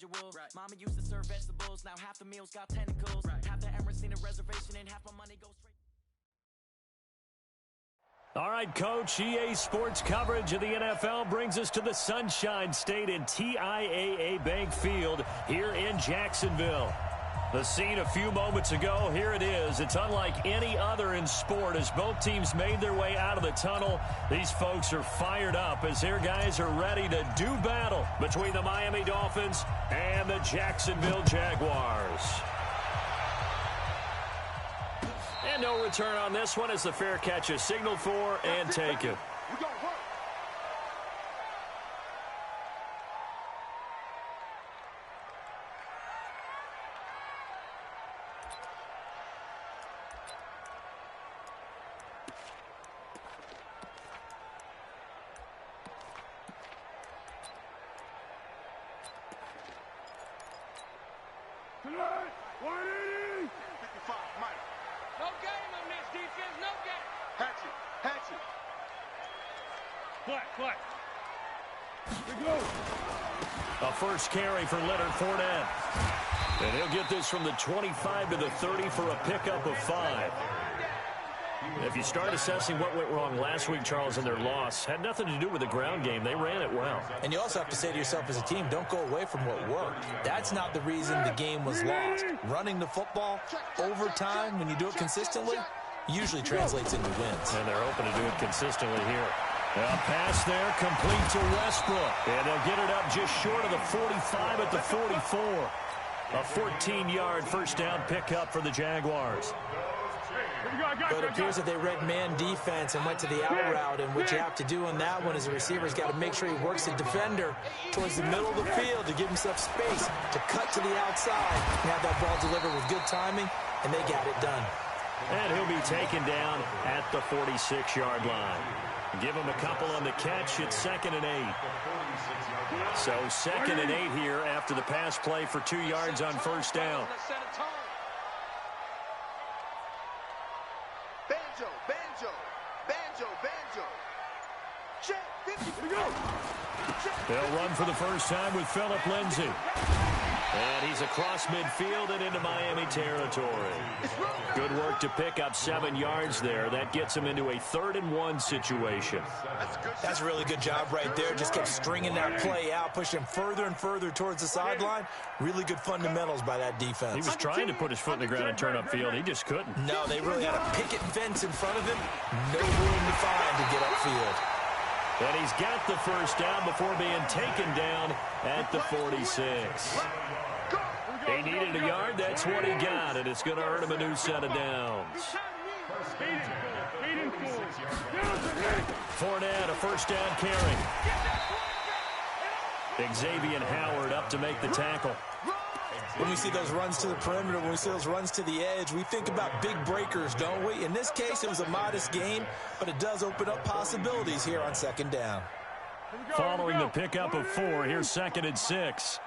Right. Mama used to serve vegetables, now half the meals got tentacles. Right. Half the Emirates need a reservation and half my money goes straight. All right, Coach, EA Sports coverage of the NFL brings us to the Sunshine State in TIAA Bank Field here in Jacksonville. The scene a few moments ago, here it is. It's unlike any other in sport as both teams made their way out of the tunnel. These folks are fired up as their guys are ready to do battle between the Miami Dolphins and the Jacksonville Jaguars. And no return on this one as the fair catch is signaled for and taken. A first carry for Leonard Fournette. And he'll get this from the 25 to the 30 for a pickup of 5. If you start assessing what went wrong last week, Charles, in their loss, had nothing to do with the ground game. They ran it well. And you also have to say to yourself as a team, don't go away from what worked. That's not the reason the game was lost. Running the football over time, when you do it consistently, usually translates into wins. And they're open to do it consistently here. A pass there, complete to Westbrook. And they'll get it up just short of the 45 at the 44. A 14-yard first down pickup for the Jaguars. But it appears that they read man defense and went to the out route. And what you have to do on that one is the receiver's got to make sure he works the defender towards the middle of the field to give himself space to cut to the outside and have that ball delivered with good timing, and they got it done. And he'll be taken down at the 46-yard line. Give him a couple on the catch. It's 2nd and 8. So 2nd and 8 here after the pass play for 2 yards on first down. They'll run for the first time with Phillip Lindsay. And he's across midfield and into Miami territory. Good work to pick up 7 yards there. That gets him into a 3rd and 1 situation. That's a really good job right there. Just kept stringing that play out, pushing him further and further towards the sideline. Really good fundamentals by that defense. He was trying to put his foot in the ground and turn upfield. He just couldn't. No, they really had a picket fence in front of him. No room to find to get upfield. And he's got the first down before being taken down at the 46. He needed a yard. That's what he got, and it's going to earn him a new set of downs. Fournette, a first down carry. Xavier Howard up to make the tackle. When we see those runs to the perimeter, when we see those runs to the edge, we think about big breakers, don't we? In this case, it was a modest game, but it does open up possibilities here on 2nd down. Following the pickup of 4, here's 2nd and 6.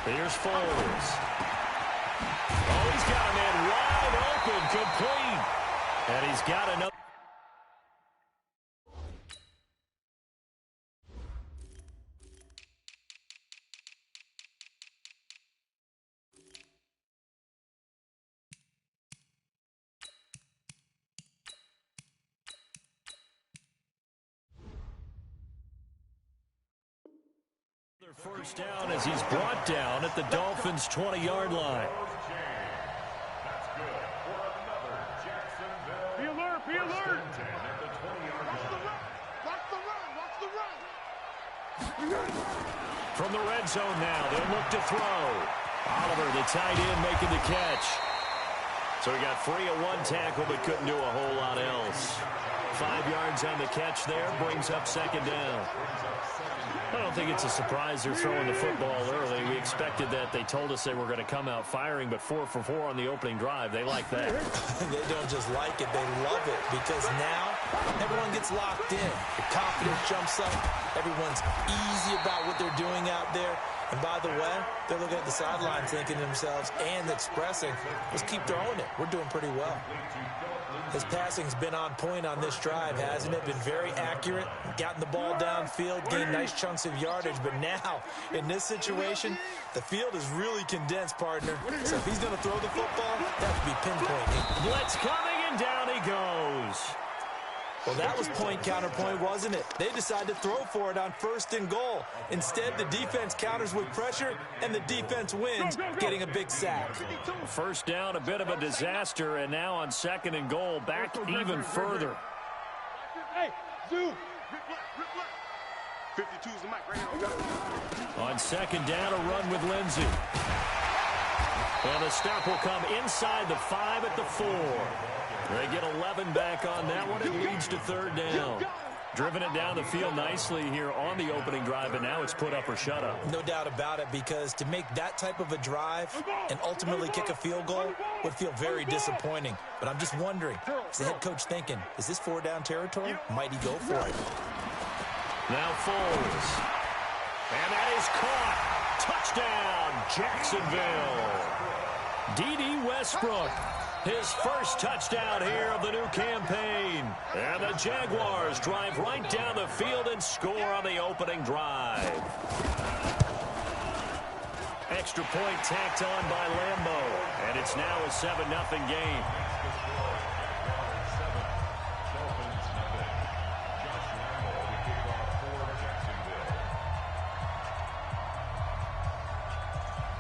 Here's Foles. Oh, he's got a man wide open, complete. And he's got another. First down as he's brought down at the Dolphins' 20-yard line. Be alert, be alert. From the red zone now, they'll look to throw. Oliver, the tight end, making the catch. So he got free of 1 tackle but couldn't do a whole lot else. 5 yards on the catch there, brings up 2nd down. I don't think it's a surprise they're throwing the football early. We expected that. They told us they were going to come out firing, but 4 for 4 on the opening drive. They like that. They don't just like it, they love it, because now everyone gets locked in. The confidence jumps up. Everyone's easy about what they're doing out there. And by the way, they're looking at the sideline thinking to themselves and expressing, let's keep throwing it. We're doing pretty well. His passing's been on point on this drive, hasn't it? Been very accurate, gotten the ball downfield, gained nice chunks of yardage. But now, in this situation, the field is really condensed, partner. So if he's going to throw the football, that would be pinpointing. Blitz coming, and down he goes. Well, that was point counterpoint, wasn't it? They decided to throw for it on 1st and goal. Instead, the defense counters with pressure, and the defense wins, getting a big sack. First down, a bit of a disaster, and now on 2nd and goal, back even further. On 2nd down, a run with Lindsey. And the stop will come inside the 5 at the 4. They get 11 back on that one. It leads to 3rd down. Driven it down the field nicely here on the opening drive, and now it's put up or shut up. No doubt about it, because to make that type of a drive and ultimately kick a field goal would feel very disappointing. But I'm just wondering, is the head coach thinking, is this 4-down territory? Might he go for it? Now Foles. And that is caught. Touchdown, Jacksonville. D.D. Westbrook. His first touchdown here of the new campaign. And the Jaguars drive right down the field and score on the opening drive. Extra point tacked on by Lambeau. And it's now a 7-0 game.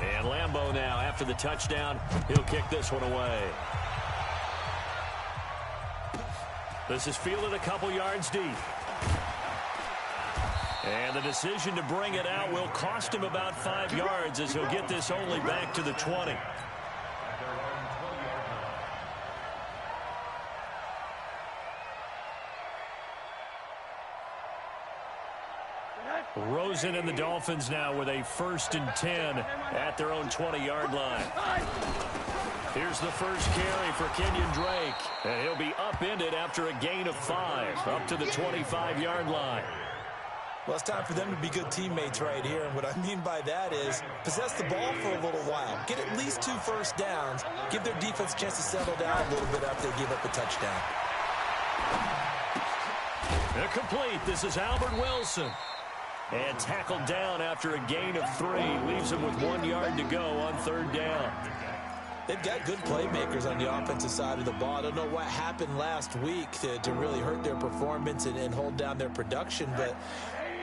And Lambeau now, after the touchdown, he'll kick this one away. This is fielded a couple yards deep. And the decision to bring it out will cost him about 5 yards, as he'll get this only back to the 20. Rosen and the Dolphins now with a 1st and 10 at their own 20-yard line. Here's the first carry for Kenyon Drake, and he'll be upended after a gain of 5, up to the 25-yard line. Well, it's time for them to be good teammates right here, and what I mean by that is possess the ball for a little while, get at least 2 first downs, give their defense a chance to settle down a little bit after they give up a touchdown. Complete. This is Albert Wilson. And tackled down after a gain of 3. Leaves him with 1 yard to go on 3rd down. They've got good playmakers on the offensive side of the ball. I don't know what happened last week to really hurt their performance and hold down their production, but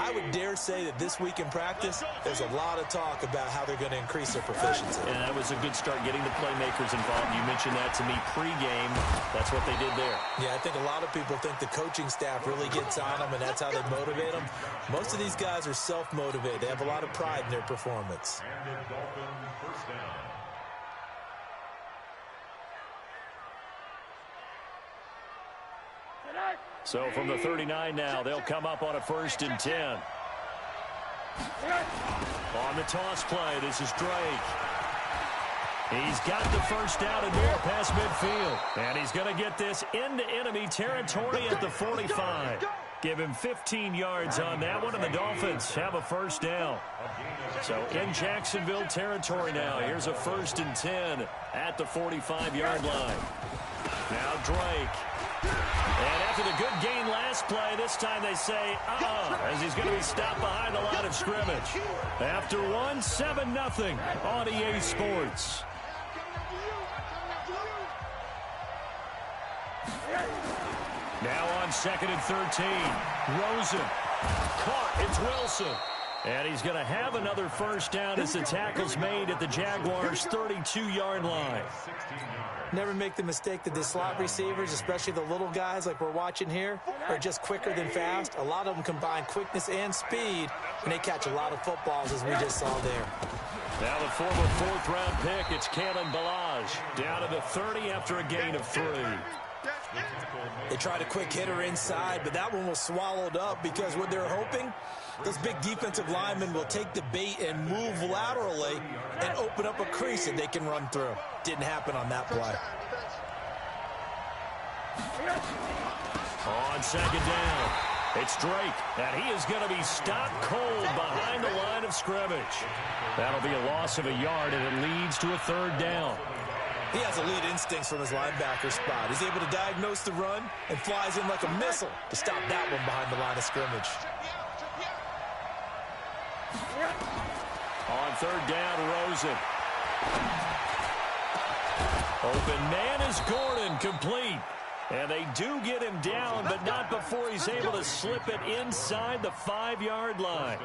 I would dare say that this week in practice, there's a lot of talk about how they're going to increase their proficiency. And that was a good start, getting the playmakers involved. You mentioned that to me pregame. That's what they did there. Yeah, I think a lot of people think the coaching staff really gets on them, and that's how they motivate them. Most of these guys are self-motivated. They have a lot of pride in their performance. So from the 39 now, they'll come up on a 1st and 10. On the toss play, this is Drake. He's got the first down and more past midfield. And he's going to get this into enemy territory at the 45. Give him 15 yards on that one, and the Dolphins have a first down. So in Jacksonville territory now, here's a 1st and 10 at the 45-yard line. Now Drake. And after the good gain last play, this time they say, as he's going to be stopped behind the line of scrimmage. After one, 7-0 on EA Sports. Now on 2nd and 13. Rosen. Caught. It's Wilson. And he's going to have another first down as the tackle's made at the Jaguars' 32-yard line. Never make the mistake that the slot receivers, especially the little guys like we're watching here, are just quicker than fast. A lot of them combine quickness and speed, and they catch a lot of footballs, as we just saw there. Now the former 4th-round pick, it's Kalen Ballage, down to the 30 after a gain of 3. They tried a quick hitter inside, but that one was swallowed up because what they're hoping, those big defensive linemen will take the bait and move laterally and open up a crease that they can run through. Didn't happen on that play. On 2nd down, it's Drake, and he is going to be stopped cold behind the line of scrimmage. That'll be a loss of a yard, and it leads to a third down. He has elite instincts from his linebacker spot. He's able to diagnose the run and flies in like a missile to stop that one behind the line of scrimmage. On third down, Rosen. Open man is Gordon, complete. And they do get him down, but not before he's able to slip it inside the 5-yard line.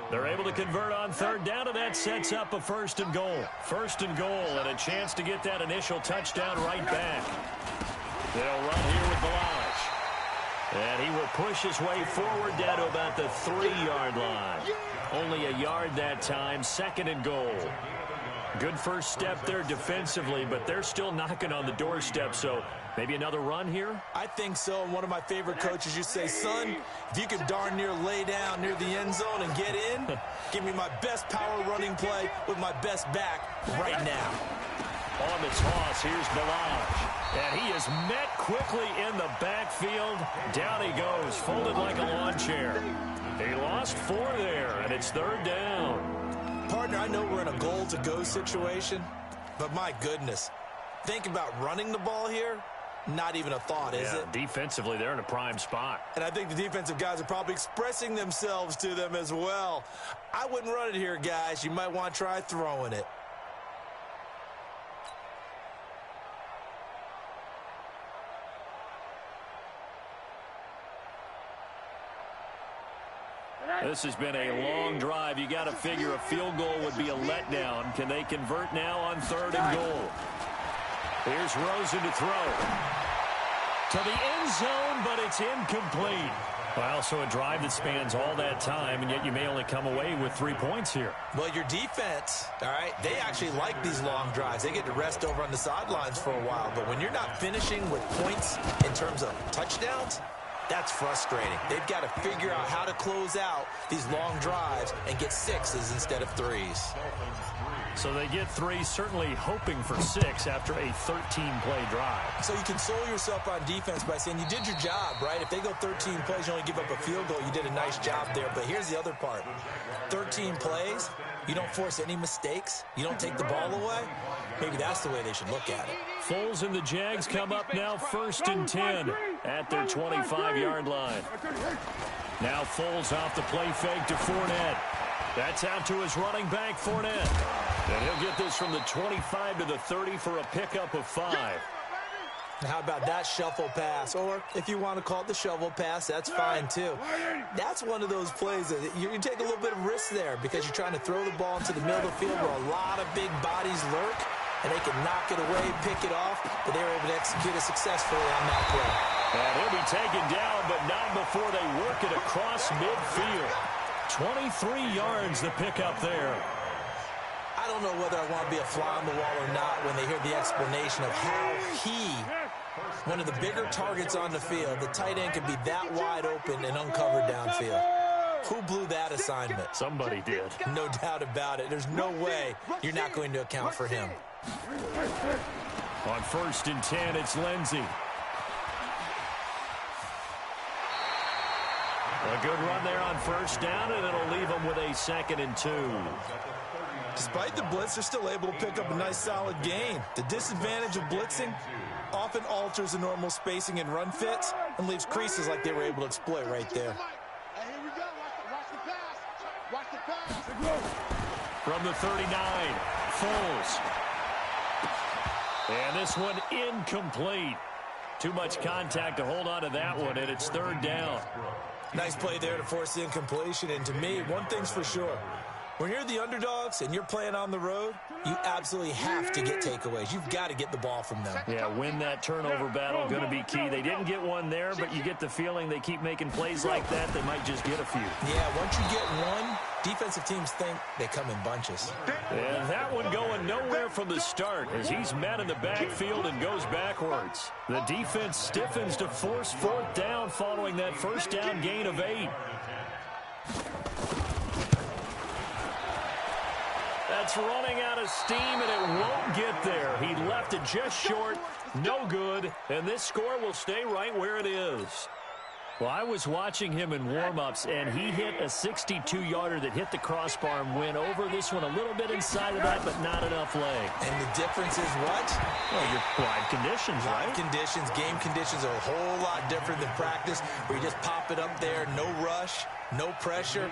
They're able to convert on third down, and that sets up a 1st and goal. 1st and goal, and a chance to get that initial touchdown right back. They'll run here with Balaj. And he will push his way forward down to about the 3-yard line. Only a yard that time, 2nd and goal. Good first step there defensively, but they're still knocking on the doorstep, so maybe another run here? I think so. And one of my favorite coaches used to say, son, if you can darn near lay down near the end zone and get in, give me my best power running play with my best back right now. On the toss, here's Balaj. And he is met quickly in the backfield. Down he goes, folded like a lawn chair. He lost 4 there, and it's third down. Partner, I know we're in a goal-to-go situation, but my goodness, think about running the ball here. Not even a thought, is it? Defensively, they're in a prime spot. And I think the defensive guys are probably expressing themselves to them as well. I wouldn't run it here, guys. You might want to try throwing it. This has been a long drive. You got to figure a field goal would be a letdown. Can they convert now on 3rd and goal? Here's Rosen to throw. To the end zone, but it's incomplete. Well, so a drive that spans all that time, and yet you may only come away with 3 points here. Well, your defense, all right, they actually like these long drives. They get to rest over on the sidelines for a while. But when you're not finishing with points in terms of touchdowns, that's frustrating. They've got to figure out how to close out these long drives and get 6s instead of 3s. So they get 3, certainly hoping for 6 after a 13-play drive. So you console yourself on defense by saying you did your job, right? If they go 13 plays, you only give up a field goal, you did a nice job there. But here's the other part. 13 plays, you don't force any mistakes, you don't take the ball away. Maybe that's the way they should look at it. Foles and the Jags come up now 1st and 10 at their 25-yard line. Now Foles off the play fake to Fournette. That's out to his running back, Fournette. And he'll get this from the 25 to the 30 for a pickup of 5. How about that shuffle pass? Or if you want to call it the shovel pass, that's fine too. That's one of those plays that you take a little bit of risk there because you're trying to throw the ball into the middle of the field where a lot of big bodies lurk, and they can knock it away, pick it off, but they were able to execute it successfully on that play. And he'll be taken down, but not before they work it across midfield. 23 yards the pickup there. I don't know whether I want to be a fly on the wall or not when they hear the explanation of how he, one of the bigger targets on the field, the tight end can be that wide open and uncovered downfield. Who blew that assignment? Somebody did. No doubt about it. There's no way you're not going to account for him. On 1st and 10, it's Lindsey. A good run there on 1st down, and it'll leave them with a 2nd and 2. Despite the blitz, they're still able to pick up a nice solid gain. The disadvantage of blitzing often alters the normal spacing and run fits and leaves creases like they were able to exploit right there. From the 39, Foles. And this one incomplete. Too much contact to hold on to that one, and it's 3rd down. Nice play there to force the incompletion, and to me, one thing's for sure. When you're the underdogs and you're playing on the road, you absolutely have to get takeaways. You've got to get the ball from them. Yeah, win that turnover battle, going to be key. They didn't get one there, but you get the feeling they keep making plays like that, they might just get a few. Yeah, once you get one, defensive teams think they come in bunches. And that one going nowhere from the start as he's met in the backfield and goes backwards. The defense stiffens to force 4th down following that 1st down gain of 8. That's running out of steam, and it won't get there. He left it just short, no good, and this score will stay right where it is. Well, I was watching him in warm-ups, and he hit a 62-yarder that hit the crossbar and went over this one a little bit inside of that, but not enough leg. And the difference is what? Well, your live conditions, right? Live conditions, game conditions are a whole lot different than practice, where you just pop it up there, no rush, no pressure.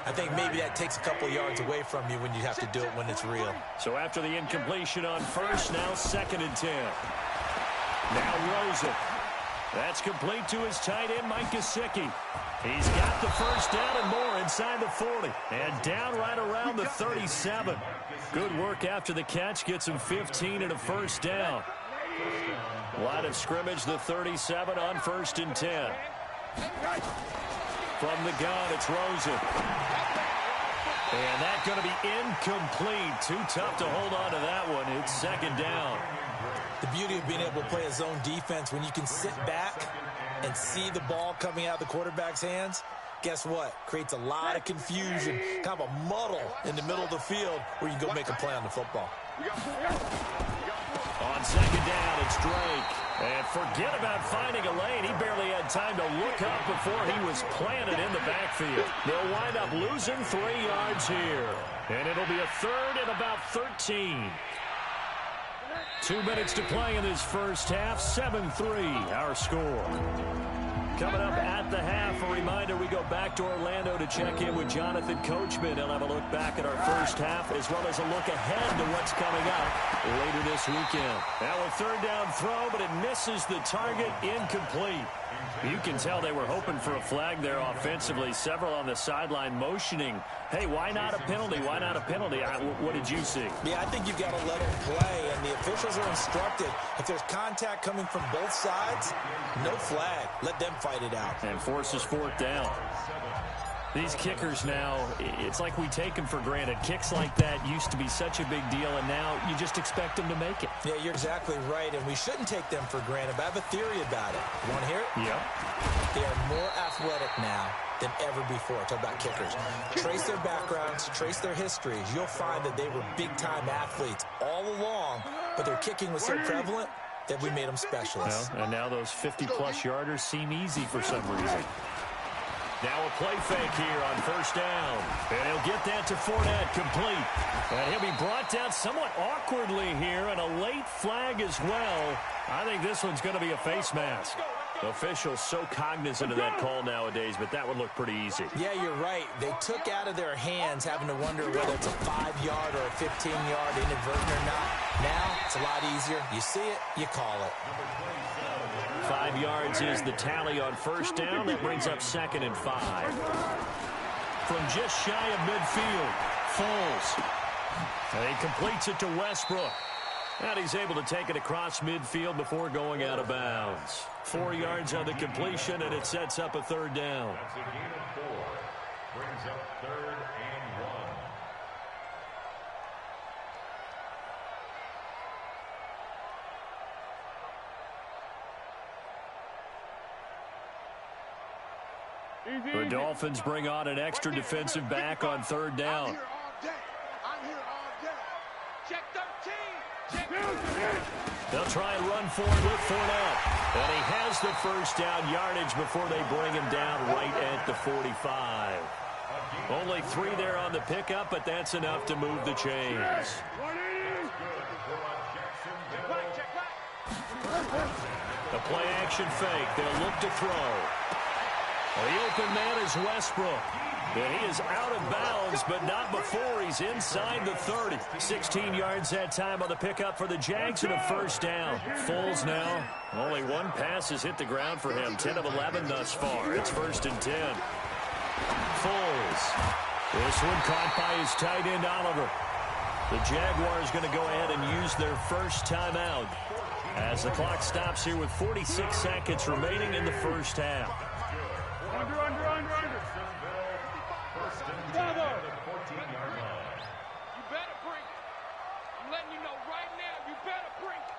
I think maybe that takes a couple yards away from you when you have to do it when it's real. So after the incompletion on first, now 2nd and 10. Now Rosen. That's complete to his tight end, Mike Gesicki. He's got the first down and more inside the 40. And down right around the 37. Good work after the catch. Gets him 15 and a first down. Line of scrimmage, the 37 on 1st and 10. From the gun, it's Rosen. And that's going to be incomplete. Too tough to hold on to that one. It's 2nd down. The beauty of being able to play a zone defense, when you can sit back and see the ball coming out of the quarterback's hands, guess what? Creates a lot of confusion, kind of a muddle in the middle of the field where you can go make a play on the football. On 2nd down, it's Drake. And forget about finding a lane. He barely had time to look up before he was planted in the backfield. They'll wind up losing 3 yards here. And it'll be a 3rd and about 13. 2 minutes to play in this first half. 7-3, our score. Coming up at the half, a reminder, we go back to Orlando to check in with Jonathan Coachman. He'll have a look back at our first half, as well as a look ahead to what's coming up later this weekend. Now a 3rd down throw, but it misses the target, incomplete. You can tell they were hoping for a flag there offensively. Several on the sideline motioning, hey, why not a penalty? Why not a penalty? What did you see? Yeah, I think you've got to let them play, and the officials are instructed, if there's contact coming from both sides, no flag. Let them fight it out. And forces 4th down. These kickers now, it's like we take them for granted. Kicks like that used to be such a big deal, and now you just expect them to make it. Yeah, you're exactly right, and we shouldn't take them for granted, but I have a theory about it. You want to hear it? Yep. They are more athletic now than ever before. Talk about kickers. Trace their backgrounds, trace their histories. You'll find that they were big-time athletes all along, but their kicking was so prevalent that we made them specialists. Well, and now those 50-plus yarders seem easy for some reason. Now a play fake here on 1st down. And he'll get that to Fournette, complete. And he'll be brought down somewhat awkwardly here, and a late flag as well. I think this one's going to be a face mask. Officials so cognizant of that call nowadays, but that would look pretty easy. Yeah, you're right. They took out of their hands having to wonder whether it's a 5-yard or a 15-yard inadvertent or not. Now, it's a lot easier. You see it, you call it. 5 yards is the tally on 1st down. That brings up 2nd and 5. From just shy of midfield, Foles. And he completes it to Westbrook. And he's able to take it across midfield before going out of bounds. 4 yards on the completion, and it sets up a 3rd down. That's a gain of 4. Brings up 3rd and 1. The Dolphins bring on an extra defensive back on 3rd down. I'm here all day. Check 13. Check. They'll try and run forward with Fournette. And he has the first down yardage before they bring him down right at the 45. Only 3 there on the pickup, but that's enough to move the chains. The play action fake. They'll look to throw. The open man is Westbrook. And he is out of bounds, but not before he's inside the 30. 16 yards that time on the pickup for the Jags and a first down. Foles now. Only 1 pass has hit the ground for him. 10 of 11 thus far. It's 1st and 10. Foles. This one caught by his tight end, Oliver. The Jaguars going to go ahead and use their first timeout as the clock stops here with 46 seconds remaining in the first half. Under. First and 10 at the 14-yard line. You better bring it. I'm letting you know right now, you better bring it.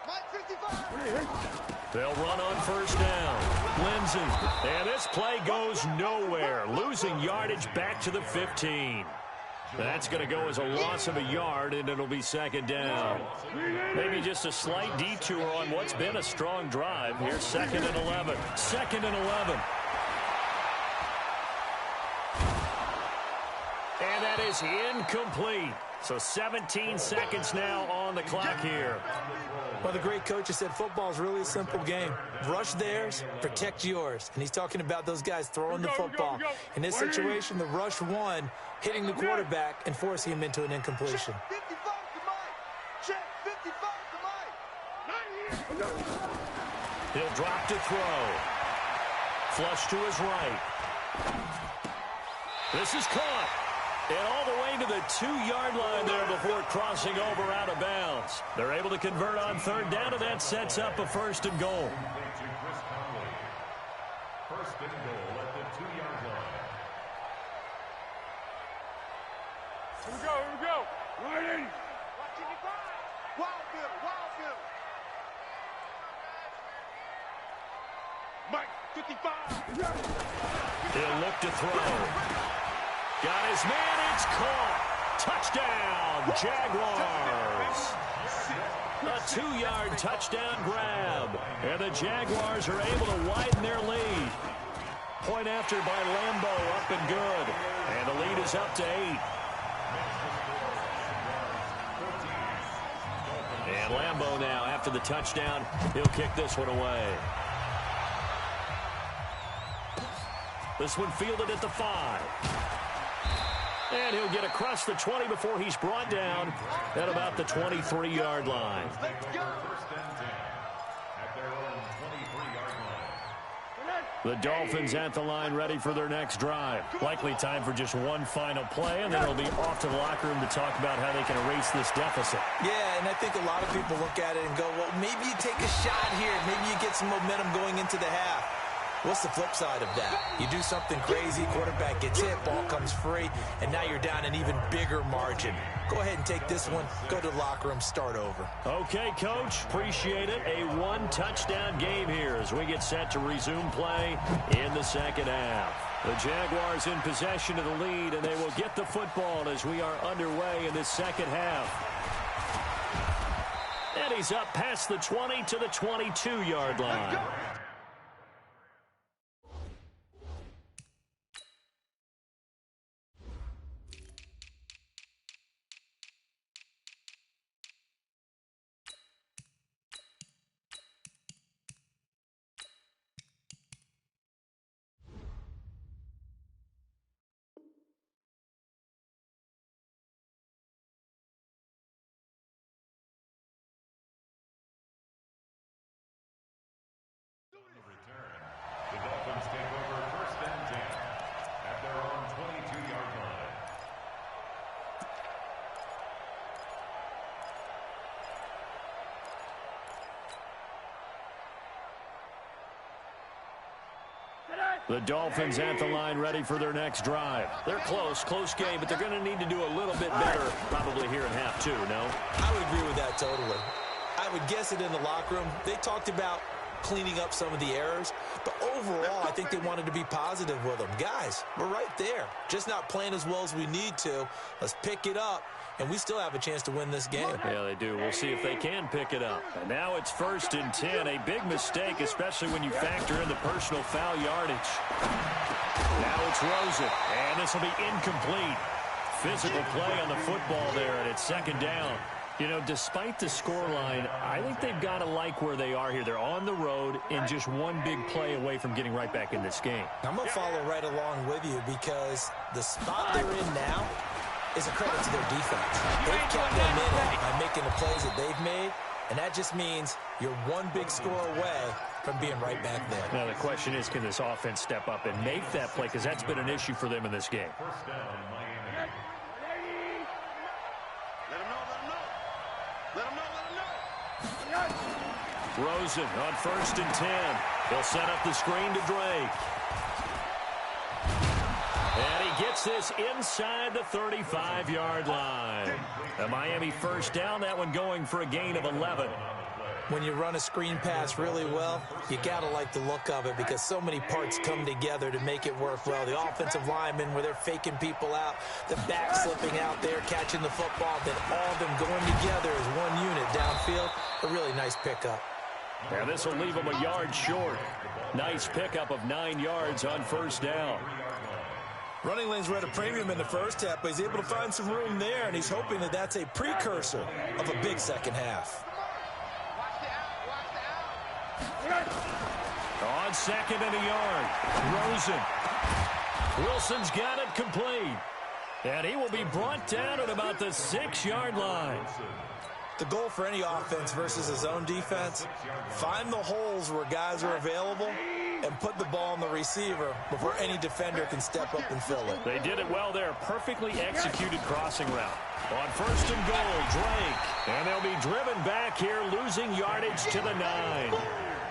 Mike 55. They'll run on first down. Lindsey. And this play goes nowhere. Losing yardage back to the 15. That's going to go as a loss of a yard, and it'll be second down. Maybe just a slight detour on what's been a strong drive. Here's 2nd and 11. 2nd and 11. And that is incomplete. So 17 seconds now on the clock here. Well, the great coach has said football is really a simple game. Rush theirs, protect yours. And he's talking about those guys throwing the football. In this situation, the rush won, hitting the quarterback and forcing him into an incompletion. He'll drop to throw. Flush to his right. This is caught. And all the way to the 2-yard line there before crossing over out of bounds. They're able to convert on 3rd down, and that sets up a 1st and goal. 1st and goal at the 2-yard line. Here we go. Right in. Wild Bill. Mike, 55. He'll look to throw. Got his man, it's caught. Touchdown, Jaguars. A 2-yard touchdown grab. And the Jaguars are able to widen their lead. Point after by Lambo, up and good. And the lead is up to 8. And Lambo now, after the touchdown, he'll kick this one away. This one fielded at the 5. And he'll get across the 20 before he's brought down at about the 23-yard line. The Dolphins at the line ready for their next drive. Likely time for just one final play, and then it'll be off to the locker room to talk about how they can erase this deficit. Yeah, and I think a lot of people look at it and go, well, maybe you take a shot here. Maybe you get some momentum going into the half. What's the flip side of that? You do something crazy, quarterback gets hit, ball comes free, and now you're down an even bigger margin. Go ahead and take this one, go to the locker room, start over. Okay, Coach, appreciate it. A 1-touchdown game here as we get set to resume play in the second half. The Jaguars in possession of the lead, and they will get the football as we are underway in this second half. And he's up past the 20 to the 22-yard line. The Dolphins take over 1st and 10 at their own 22-yard line. The Dolphins at the line ready for their next drive. They're close game, but they're going to need to do a little bit better probably here in half 2, no? I would agree with that totally. I would guess it in the locker room. They talked about cleaning up some of the errors, but overall, I think they wanted to be positive with them. Guys, we're right there. Just not playing as well as we need to. Let's pick it up, and we still have a chance to win this game. Yeah, they do. We'll see if they can pick it up. And now it's 1st and 10. A big mistake, especially when you factor in the personal foul yardage. Now it's Rosen, and this will be incomplete. Physical play on the football there, and it's 2nd down. You know, despite the scoreline, I think they've got to like where they are here. They're on the road and just one big play away from getting right back in this game. I'm going to follow right along with you because the spot they're in now is a credit to their defense. They've kept them in it by making the plays that they've made, and that just means you're one big score away from being right back there. Now, the question is, can this offense step up and make that play? Because that's been an issue for them in this game. 1st down, Miami. Rosen on 1st and 10. He'll set up the screen to Drake. And he gets this inside the 35-yard line. A Miami 1st down, that one going for a gain of 11. When you run a screen pass really well, you got to like the look of it because so many parts come together to make it work well. The offensive linemen, where they're faking people out, the back slipping out there, catching the football, then all of them going together as one unit downfield. A really nice pickup. And this will leave him a yard short. Nice pickup of 9 yards on first down. Running lanes were at a premium in the first half, but he's able to find some room there, and he's hoping that that's a precursor of a big second half. On second and a yard, Rosen. Wilson's got it complete. And he will be brought down at about the 6-yard line. The goal for any offense versus his own defense, find the holes where guys are available and put the ball on the receiver before any defender can step up and fill it. They did it well there. Perfectly executed crossing route. On first and goal, Drake. And they'll be driven back here, losing yardage to the 9.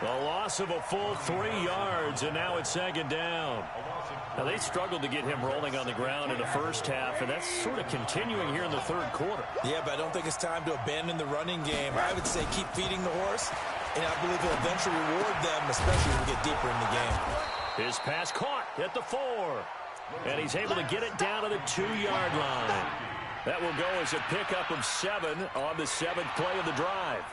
A loss of a full 3 yards, and now it's second down. Now, they struggled to get him rolling on the ground in the first half, and that's sort of continuing here in the third quarter. Yeah, but I don't think it's time to abandon the running game. I would say keep feeding the horse, and I believe he'll eventually reward them, especially when we get deeper in the game. His pass caught at the 4, and he's able to get it down to the 2-yard line. That will go as a pickup of 7 on the 7th play of the drive.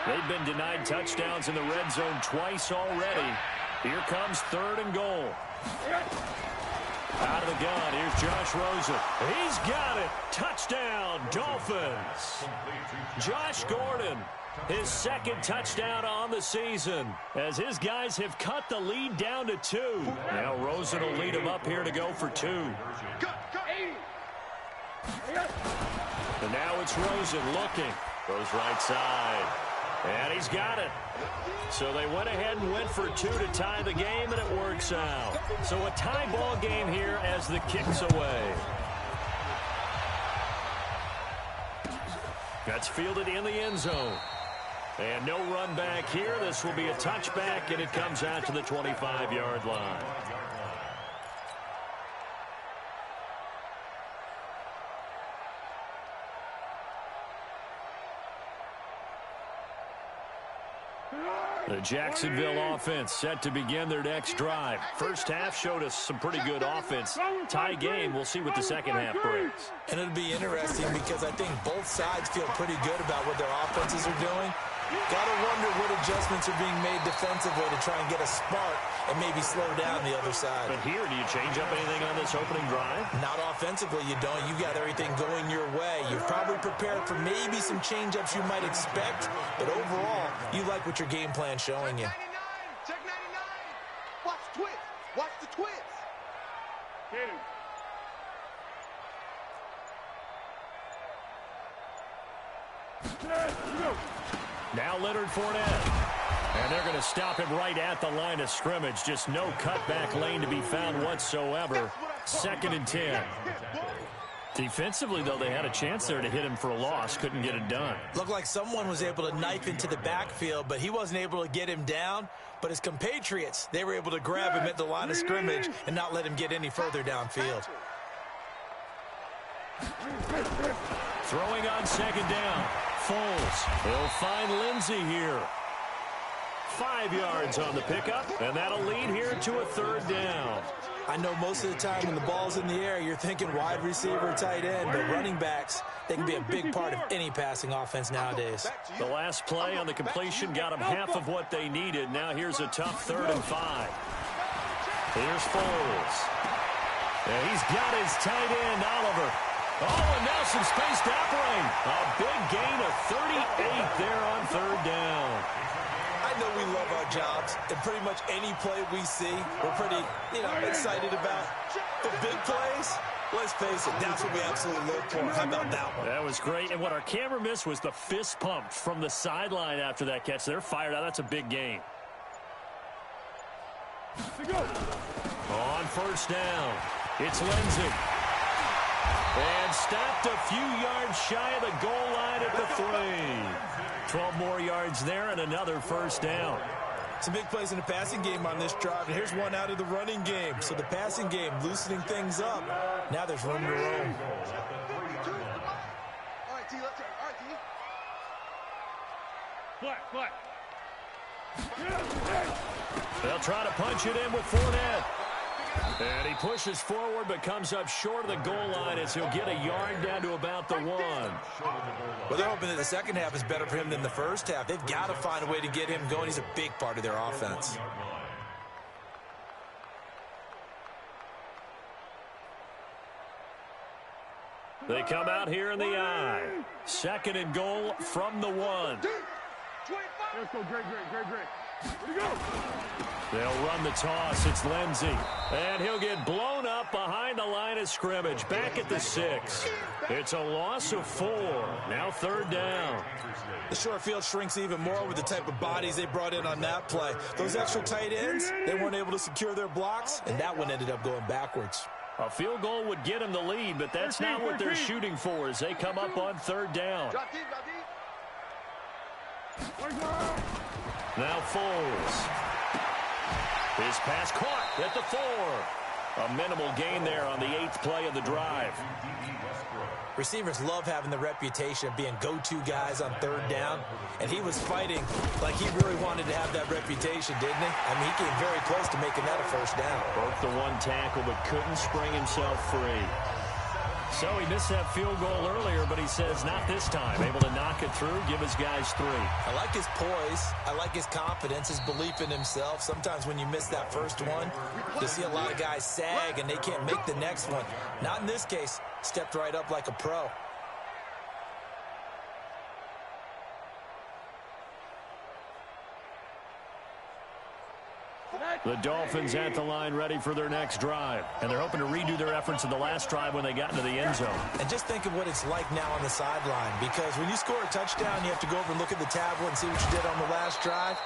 They've been denied touchdowns in the red zone twice already. Here comes third and goal. Out of the gun, here's Josh Rosen. He's got it. Touchdown, Dolphins. Josh Gordon, his second touchdown on the season, as his guys have cut the lead down to 2. Now Rosen will lead him up here to go for 2. And now it's Rosen looking. Goes right side. And he's got it. So they went ahead and went for 2 to tie the game, and it works out. So a tie ball game here as the kick's away. That's fielded in the end zone. And no run back here. This will be a touchback, and it comes out to the 25-yard line. The Jacksonville offense set to begin their next drive. First half showed us some pretty good offense. Tie game, we'll see what the second half brings. And it'll be interesting because I think both sides feel pretty good about what their offenses are doing. Got to wonder what adjustments are being made defensively to try and get a spark and maybe slow down the other side. But here, do you change up anything on this opening drive? Not offensively, you don't. You got everything going your way. You're probably prepared for maybe some change-ups you might expect, but overall, you like what your game plan's showing you. Check 99. Watch the twist. Watch the twist. Get him. Now Leonard Fournette. And they're going to stop him right at the line of scrimmage. Just no cutback lane to be found whatsoever. 2nd and 10. Defensively, though, they had a chance there to hit him for a loss. Couldn't get it done. Looked like someone was able to knife into the backfield, but he wasn't able to get him down. But his compatriots, they were able to grab him at the line of scrimmage and not let him get any further downfield. Throwing on 2nd down. Foles. He'll find Lindsey here. 5 yards on the pickup, and that'll lead here to a 3rd down. I know most of the time when the ball's in the air, you're thinking wide receiver, tight end, but running backs, they can be a big part of any passing offense nowadays. The last play on the completion got them half of what they needed. Now here's a tough 3rd and 5. Here's Foles. And he's got his tight end, Oliver. Oh, and now some space to operate. A big gain of 38 there on 3rd down. I know we love our jobs, and pretty much any play we see, we're pretty, excited about. But big plays, let's face it, that's what we absolutely look for. How about that one? That was great, and what our camera missed was the fist pump from the sideline after that catch. They're fired out. That's a big gain. On 1st down, it's Lindsey. And stopped a few yards shy of the goal line at the 3. 12 more yards there and another 1st down. Some big plays in the passing game on this drive, and here's one out of the running game. So the passing game loosening things up. Now there's room to roam. All right, T, let's go. All right, T. Flat. They'll try to punch it in with Fournette. And he pushes forward but comes up short of the goal line as he'll get a yard down to about the 1. Well, they're hoping that the second half is better for him than the first half. They've got to find a way to get him going. He's a big part of their offense. They come out here in the I. 2nd and goal from the 1. Let's go, great. Here we go. They'll run the toss. It's Lindsey. And he'll get blown up behind the line of scrimmage. Back at the 6. It's a loss of 4. Now 3rd down. The short field shrinks even more with the type of bodies they brought in on that play. Those extra tight ends, they weren't able to secure their blocks, and that one ended up going backwards. A field goal would get them the lead, but that's not what they're shooting for as they come up on 3rd down. Now Foles. His pass caught at the 4. A minimal gain there on the 8th play of the drive. Receivers love having the reputation of being go-to guys on 3rd down, and he was fighting like he really wanted to have that reputation, didn't he? I mean, he came very close to making that a 1st down. Broke the 1 tackle, but couldn't spring himself free. So he missed that field goal earlier, but he says not this time. Able to knock it through, give his guys 3. I like his poise. I like his confidence, his belief in himself. Sometimes when you miss that first one, you see a lot of guys sag and they can't make the next one. Not in this case. Stepped right up like a pro. The Dolphins at the line ready for their next drive. And they're hoping to redo their efforts in the last drive when they got into the end zone. And just think of what it's like now on the sideline. Because when you score a touchdown, you have to go over and look at the tablet and see what you did on the last drive.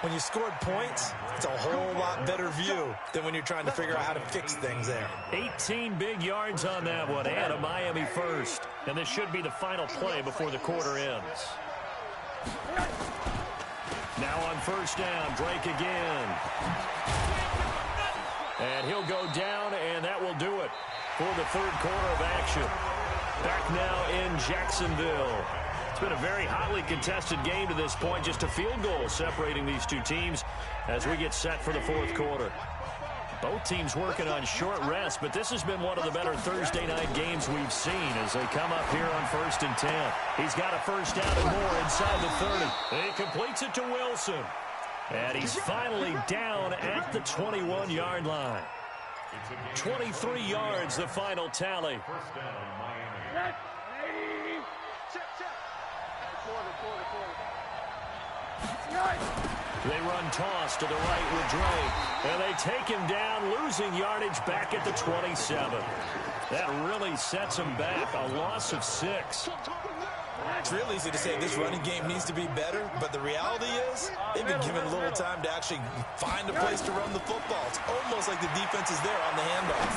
When you scored points, it's a whole lot better view than when you're trying to figure out how to fix things there. 18 big yards on that one, and a Miami first. And this should be the final play before the quarter ends. Now on 1st down, Drake again. And he'll go down, and that will do it for the 3rd quarter of action. Back now in Jacksonville. It's been a very hotly contested game to this point. Just a field goal separating these two teams as we get set for the 4th quarter. Both teams working on short rest, but this has been one of the better Thursday night games we've seen as they come up here on 1st and 10. He's got a 1st down and more inside the 30. He completes it to Wilson. And he's finally down at the 21-yard line. 23 yards, the final tally. 1st down, Miami. They run toss to the right with Drake. And they take him down, losing yardage back at the 27. That really sets him back. A loss of 6. It's real easy to say this running game needs to be better, but the reality is they've been given little time to actually find a place to run the football. It's almost like the defense is there on the handoff.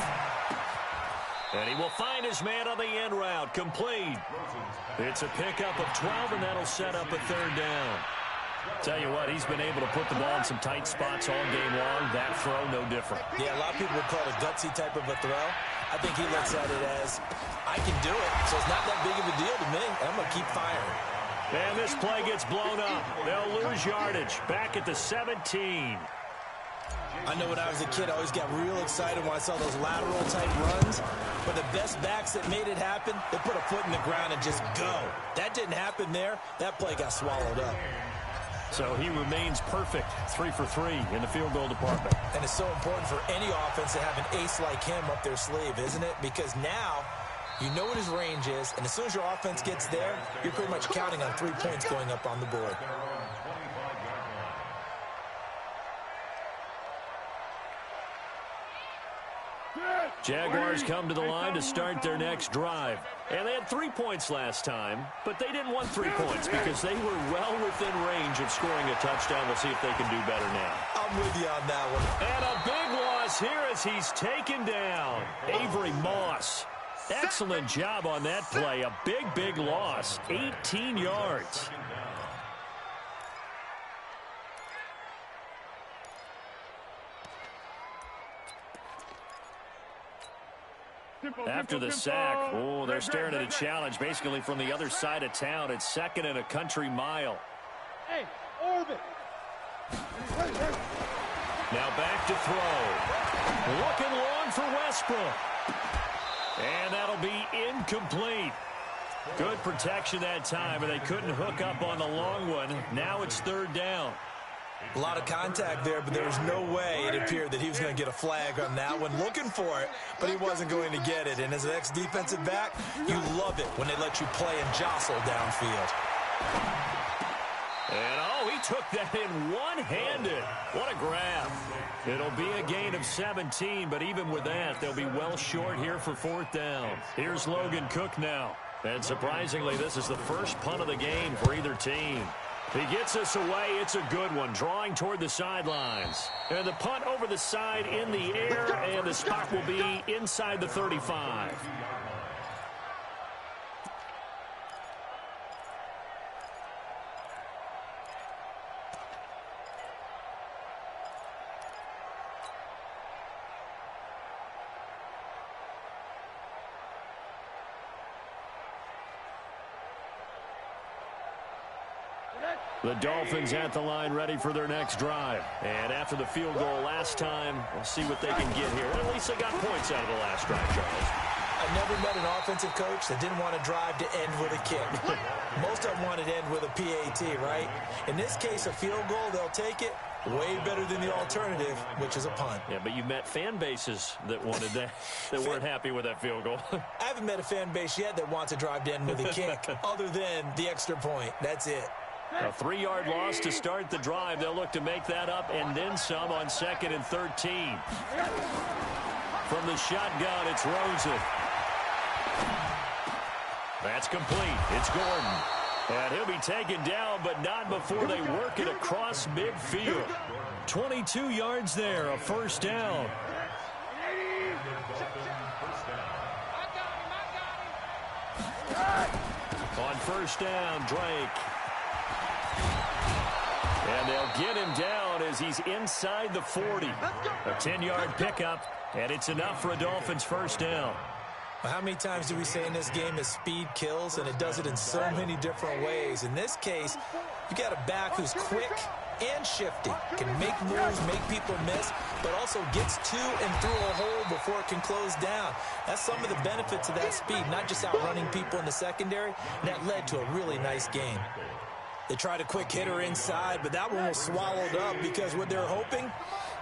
And he will find his man on the end route. Complete. It's a pickup of 12, and that'll set up a 3rd down. Tell you what, he's been able to put the ball in some tight spots all game long. That throw, no different. Yeah, a lot of people would call it a gutsy type of a throw. I think he looks at it as, I can do it, so it's not that big of a deal to me. I'm going to keep firing. And this play gets blown up. They'll lose yardage. Back at the 17. I know when I was a kid, I always got real excited when I saw those lateral type runs. But the best backs that made it happen, they put a foot in the ground and just go. That didn't happen there. That play got swallowed up. So he remains perfect, 3 for 3 in the field goal department. And it's so important for any offense to have an ace like him up their sleeve, isn't it? Because now you know what his range is, and as soon as your offense gets there, you're pretty much counting on 3 points going up on the board. Jaguars come to the line to start their next drive. And they had 3 points last time, but they didn't want 3 points because they were well within range of scoring a touchdown. We'll see if they can do better now. I'm with you on that one. And a big loss here as he's taken down. Avery Moss. Excellent job on that play. A big, big loss. 18 yards. After the sack, oh, they're staring at a challenge basically from the other side of town. It's 2nd and a country mile. Hey, orbit. Now back to throw. Looking long for Westbrook. And that'll be incomplete. Good protection that time, and they couldn't hook up on the long one. Now it's third down. A lot of contact there, but there was no way it appeared that he was going to get a flag on that one. Looking for it, but he wasn't going to get it. And as an ex-defensive back, you love it when they let you play and jostle downfield. And, oh, he took that in one-handed. What a grab. It'll be a gain of 17, but even with that, they'll be well short here for fourth down. Here's Logan Cook now. And surprisingly, this is the first punt of the game for either team. He gets us away. It's a good one, drawing toward the sidelines. And the punt over the side in the air, and the spot will be inside the 35. The Dolphins at the line ready for their next drive. And after the field goal last time, we'll see what they can get here. At least they got points out of the last drive, Charles. I never met an offensive coach that didn't want to drive to end with a kick. Most of them wanted to end with a PAT, right? In this case, a field goal, they'll take it. Way better than the alternative, which is a punt. Yeah, but you've met fan bases that wanted that, that weren't happy with that field goal. I haven't met a fan base yet that wants to drive to end with a kick, other than the extra point. That's it. A 3-yard loss to start the drive. They'll look to make that up and then some on 2nd and 13. From the shotgun, it's Rosen. That's complete. It's Gordon. And he'll be taken down, but not before they work it across midfield. 22 yards there, a first down. On first down, Drake. And they'll get him down as he's inside the 40. A 10-yard pickup, and it's enough for a Dolphins first down. Well, how many times do we say in this game that speed kills, and it does it in so many different ways? In this case, you got a back who's quick and shifty, can make moves, make people miss, but also gets to and through a hole before it can close down. That's some of the benefits of that speed, not just outrunning people in the secondary, and that led to a really nice game. They tried a quick hitter inside, but that one was swallowed up because what they're hoping,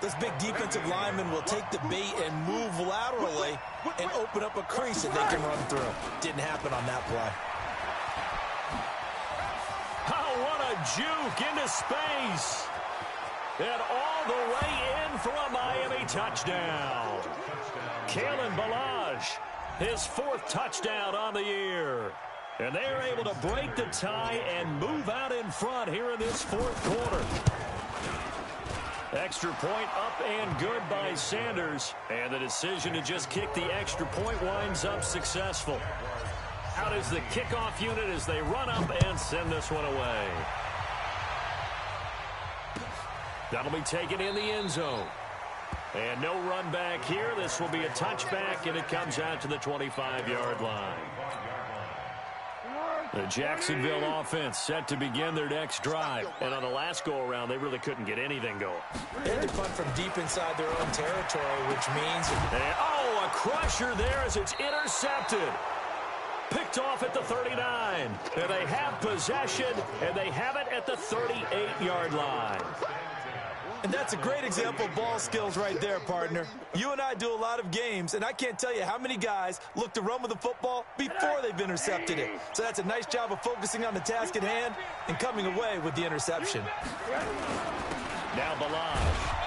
this big defensive lineman will take the bait and move laterally and open up a crease that they can run through. Didn't happen on that play. Oh, what a juke into space. And all the way in for a Miami touchdown. Kalen Ballage, his 4th touchdown on the year. And they're able to break the tie and move out in front here in this 4th quarter. Extra point up and good by Sanders. And the decision to just kick the extra point winds up successful. Out is the kickoff unit as they run up and send this one away. That'll be taken in the end zone. And no run back here. This will be a touchback, and it comes out to the 25-yard line. The Jacksonville offense set to begin their next drive. And on the last go-around, they really couldn't get anything going. They had to punt from deep inside their own territory, which means... And, oh, a crusher there as it's intercepted. Picked off at the 39. And they have possession, and they have it at the 38-yard line. And that's a great example of ball skills right there, partner. You and I do a lot of games, and I can't tell you how many guys look to run with the football before they've intercepted it. So that's a nice job of focusing on the task at hand and coming away with the interception. Now Ballage.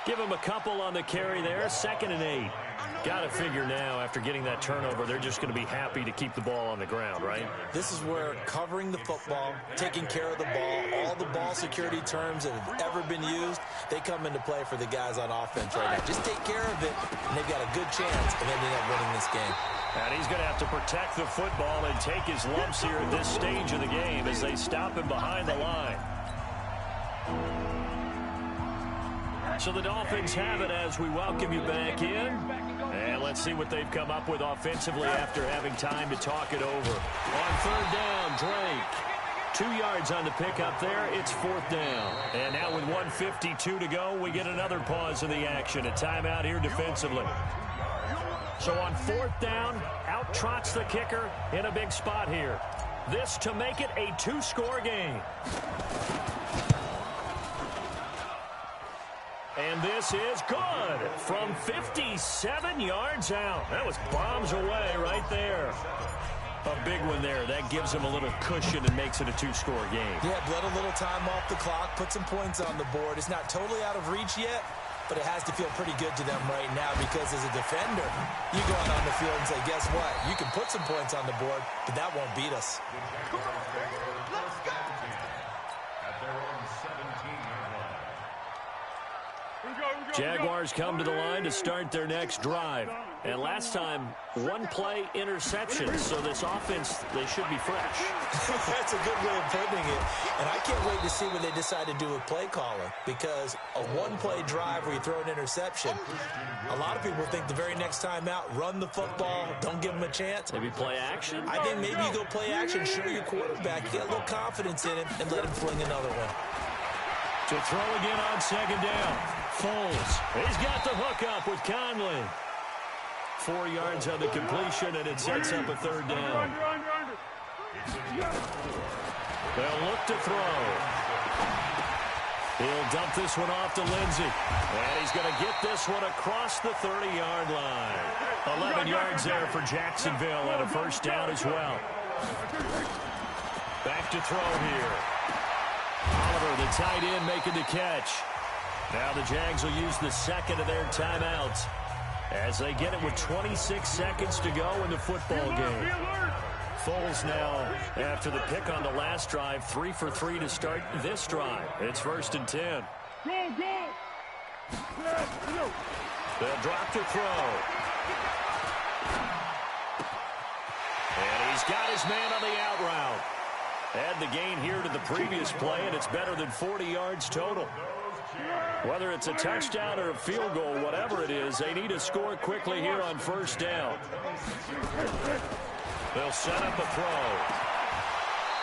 Give him a couple on the carry there. 2nd and 8. Got to figure now, after getting that turnover, they're just going to be happy to keep the ball on the ground, right? This is where covering the football, taking care of the ball, all the ball security terms that have ever been used, they come into play for the guys on offense right now. Just take care of it, and they've got a good chance of ending up winning this game. And he's going to have to protect the football and take his lumps here at this stage of the game as they stop him behind the line. So the Dolphins have it as we welcome you back in. And let's see what they've come up with offensively after having time to talk it over. On third down, Drake. 2 yards on the pickup there. It's fourth down. And now with 1:52 to go, we get another pause in the action. A timeout here defensively. So on fourth down, out trots the kicker in a big spot here. This to make it a 2-score game. And this is good from 57 yards out. That was bombs away right there. A big one there. That gives them a little cushion and makes it a 2-score game. Yeah, let a little time off the clock, put some points on the board. It's not totally out of reach yet, but it has to feel pretty good to them right now because as a defender, you go out on the field and say, guess what? You can put some points on the board, but that won't beat us. Come on, let's go! At their own 17-yard line. Jaguars come to the line to start their next drive. And last time, one-play interception. So this offense, they should be fresh. That's a good way of putting it. And I can't wait to see what they decide to do with play caller. Because a one-play drive where you throw an interception, a lot of people think the very next time out, run the football, don't give them a chance. Maybe play action? I think maybe you go play action, show your quarterback, get a little confidence in him, and let him fling another one. To throw again on second down. Foles. He's got the hook up with Conley. 4 yards on the completion, and it sets up a third down. They'll look to throw. He'll dump this one off to Lindsey. And he's going to get this one across the 30-yard line. 11 yards there for Jacksonville and a first down as well. Back to throw here. Oliver, the tight end, making the catch. Now the Jags will use the second of their timeouts as they get it with 26 seconds to go in the football game. Foles now, after the pick on the last drive, 3 for 3 to start this drive. It's 1st and 10. They'll drop to throw. And he's got his man on the out route. Add the gain here to the previous play, and it's better than 40 yards total. Whether it's a touchdown or a field goal, whatever it is, they need to score quickly here on first down. They'll set up a throw.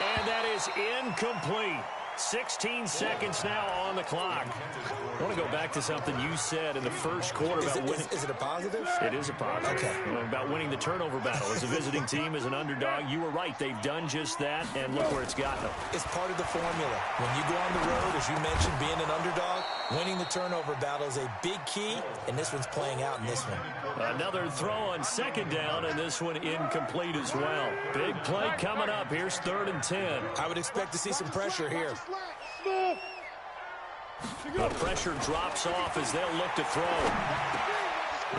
And that is incomplete. 16 seconds now on the clock. I want to go back to something you said in the first quarter about winning. Is it a positive? It is a positive. Okay. About winning the turnover battle. As a visiting team, as an underdog, you were right. They've done just that, and look where it's gotten them. It's part of the formula. When you go on the road, as you mentioned, being an underdog, winning the turnover battle is a big key, and this one's playing out in this one. Another throw on second down, and this one incomplete as well. Big play coming up. Here's 3rd and 10. I would expect to see some pressure here. The pressure drops off as they'll look to throw.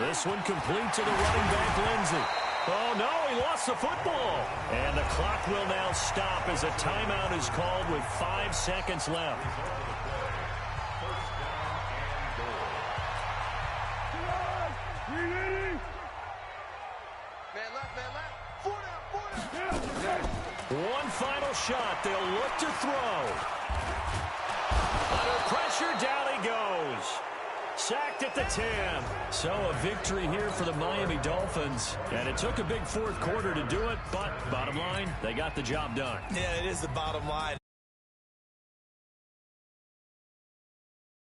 This one complete to the running back, Lindsey. Oh, no, he lost the football. And the clock will now stop as a timeout is called with 5 seconds left. One final shot. They'll look to throw. Under pressure, down he goes. Sacked at the 10. So a victory here for the Miami Dolphins. And it took a big fourth quarter to do it, but bottom line, they got the job done. Yeah, it is the bottom line.